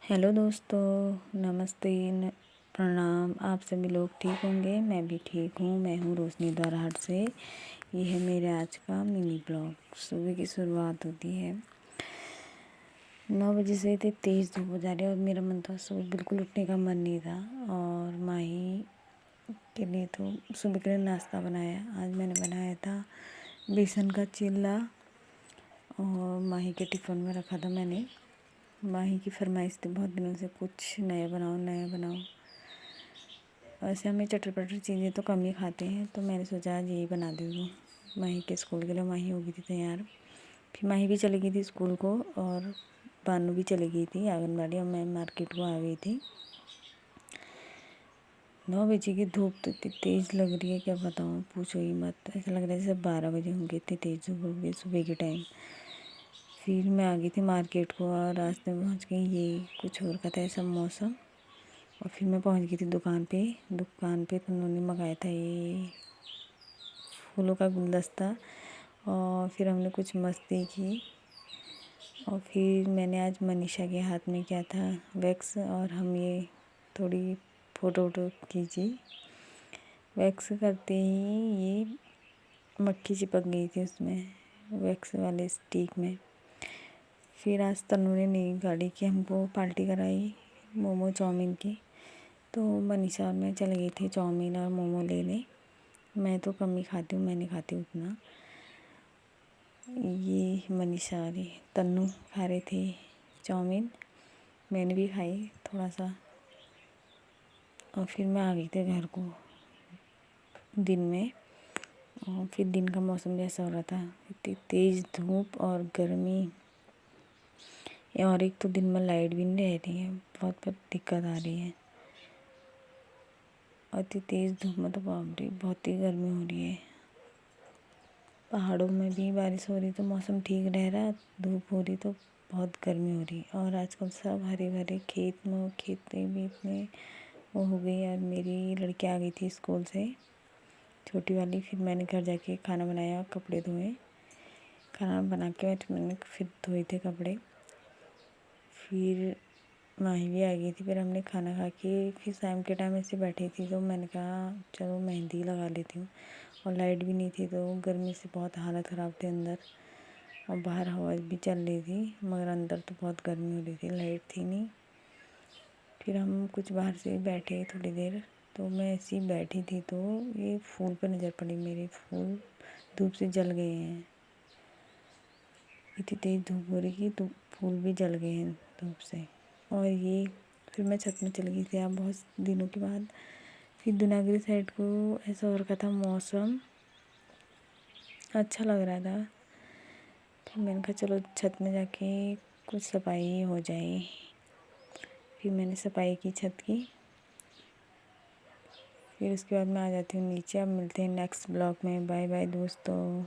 Hello दोस्तों, नमस्ते प्रणाम। आप सभी लोग ठीक होंगे। मैं भी ठीक हूँ। मैं हूँ रोशनी द्वाराहाट से। ये है मेरे आज का मिनी ब्लॉग। सुबह की शुरुआत होती है 9 बजे से। थे तेज़ धूप हो जा रही है और मेरा मन था सुबह बिल्कुल उठने का मन नहीं था। और माही के लिए तो सुबह के लिए नाश्ता बनाया। आज मैंने बनाया था बेसन का चिल्ला और माही के टिफ़िन में रखा था मैंने। माही की फरमाइश थी बहुत दिनों से, कुछ नया बनाओ नया बनाओ। वैसे हमें चटर पटर चीज़ें तो कम ही खाते हैं, तो मैंने सोचा आज यही बना दे दूँ माही के स्कूल के लिए। माही हो गई थी तैयार। फिर माही भी चली गई थी स्कूल को और बानू भी चली गई थी आंगनबाड़ी और मैं मार्केट को आ गई थी। 9 बजे की धूप तो इतनी तेज़ लग रही है, क्या बताऊँ, पूछो ही मत। ऐसा लग रहा है जैसे 12 बजे होंगे, इतनी तेज़ धूप हो गई सुबह के टाइम। फिर मैं आ गई थी मार्केट को और रास्ते में पहुँच गई। ये कुछ और का था ऐसा मौसम। और फिर मैं पहुँच गई थी दुकान पे तो उन्होंने मंगाया था ये फूलों का गुलदस्ता। और फिर हमने कुछ मस्ती की। और फिर मैंने आज मनीषा के हाथ में किया था वैक्स और हम ये थोड़ी फ़ोटो वोटो खींची। वैक्स करते ही ये मक्खी चिपक गई थी उसमें, वैक्स वाले स्टिक में। फिर आज तन्नू ने नई गाड़ी की हमको पार्टी कराई मोमो चाउमीन की। तो मनीषा और मैं चले गए थे चाउमीन और मोमो लेने। मैं तो कम ही खाती हूँ, मैं नहीं खाती उतना। ये मनीषा और तन्नू खा रहे थे चाउमीन, मैंने भी खाई थोड़ा सा। और फिर मैं आ गई थी घर को दिन में। और फिर दिन का मौसम भी ऐसा हो रहा था, इतनी तेज़ धूप और गर्मी। और एक तो दिन में लाइट भी नहीं रह रही है, बहुत दिक्कत आ रही है। और इतनी तेज़ धूप में तो बाप रे बहुत ही गर्मी हो रही है। पहाड़ों में भी बारिश हो रही तो मौसम ठीक रह रहा, धूप हो रही तो बहुत गर्मी हो रही। और आजकल सब हरे भरे खेत में, खेतें भी इतने वो हो गई। और मेरी लड़की आ गई थी स्कूल से, छोटी वाली। फिर मैंने घर जाके खाना बनाया, कपड़े धोए। खाना बना के मैंने फिर धोए थे कपड़े। फिर माही भी आ गई थी। फिर हमने खाना खा के फिर शाम के टाइम ऐसे बैठी थी तो मैंने कहा चलो मेहंदी लगा लेती हूँ। और लाइट भी नहीं थी तो गर्मी से बहुत हालत ख़राब थी अंदर। और बाहर हवा भी चल रही थी मगर अंदर तो बहुत गर्मी हो रही थी, लाइट थी नहीं। फिर हम कुछ बाहर से बैठे थोड़ी देर। तो मैं ऐसी बैठी थी तो ये फूल पर नज़र पड़ी। मेरे फूल धूप से जल गए हैं, इतनी तेज़ धूप हो रही कि तो फूल भी जल गए हैं धूप से। और ये फिर मैं छत में चली गई थी आप बहुत दिनों के बाद। फिर दुनागिरी साइड को ऐसा हो रखा था मौसम, अच्छा लग रहा था। फिर मैंने कहा चलो छत में जाके कुछ सफाई हो जाए। फिर मैंने सफाई की छत की। फिर उसके बाद मैं आ जाती हूँ नीचे। अब मिलते हैं नेक्स्ट ब्लॉग में। बाय बाय दोस्तों।